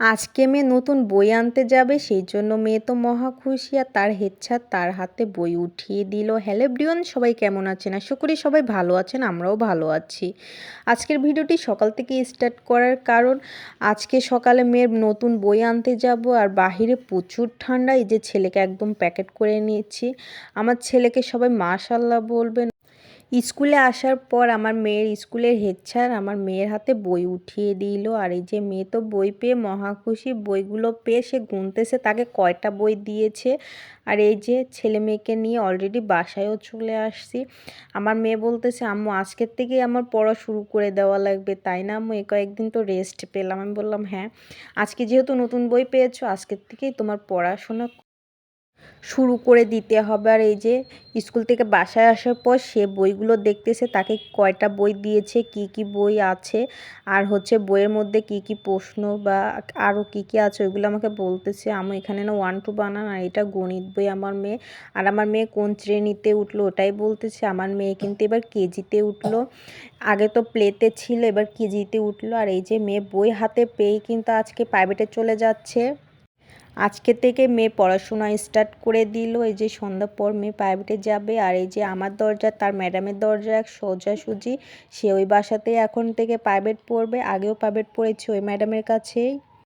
আজকে মেয়ে নতুন বই আনতে যাবে, সেই জন্য মেয়ে তো মহা খুশি। আর তার হেড স্যার তার হাতে বই উঠিয়ে দিল। হ্যালো এভরিওয়ান, সবাই কেমন আছেন? আশা করি সবাই ভালো আছেন, আমরাও ভালো আছি। আজকের ভিডিওটি সকাল থেকে স্টার্ট করার কারণ, আজকে সকালে মেয়ের নতুন বই আনতে যাব আর বাহিরে প্রচুর ঠান্ডা। এই যে ছেলেকে একদম প্যাকেট করে নিয়েছি। আমার ছেলেকে সবাই মাশাআল্লাহ বলবেন। স্কুলে আসার পর আমার মেয়ের স্কুলের হেড স্যার আমার মেয়ের হাতে বই উঠিয়ে দিল। আর এই যে মেয়ে তো বই পেয়ে মহা খুশি। বইগুলো পেয়ে সে গুনতেছে তাকে কয়টা বই দিয়েছে। আর এই যে ছেলে মেয়েকে নিয়ে অলরেডি বাসায়ও চলে আসছি। আমার মেয়ে বলতেছে, আম্মু আজকের থেকেই আমার পড়া শুরু করে দেওয়া লাগবে, তাই না আম্মু? কয়েকদিন তো রেস্ট পেলাম। আমি বললাম হ্যাঁ, আজকে যেহেতু নতুন বই পেয়েছো, আজকের থেকেই তোমার পড়াশোনা শুরু করে দিতে হবে। আর এই যে স্কুল থেকে বাসায় আসার পর সে বইগুলো দেখতেছে, তাকে কয়টা বই দিয়েছে, কি কি বই আছে, আর হচ্ছে বইয়ের মধ্যে কি কি প্রশ্ন বা আরও কি কি আছে ওইগুলো আমাকে বলতেছে। আমি এখানে না 1 2 বানান, আর এটা গণিত বই আমার মেয়ে। আর আমার মেয়ে কোন শ্রেণীতে উঠলো ওটাই বলতেছে। আমার মেয়ে কিন্তু এবার কেজিতে উঠলো, আগে তো প্লেতে ছিল, এবার কেজিতে উঠলো। আর এই যে মেয়ে বই হাতে পেয়েই কিন্তু আজকে প্রাইভেটে চলে যাচ্ছে। আজকে থেকে মেয়ে পড়াশোনা স্টার্ট করে দিল। এই যে সন্ধ্যার পর মেয়ে প্রাইভেটে যাবে। আর এই যে আমার দরজা তার ম্যাডামের দরজা এক সোজাসুজি। সে ওই বাসাতেই এখন থেকে প্রাইভেট পড়বে। আগেও প্রাইভেট পড়েছে ওই ম্যাডামের কাছেই।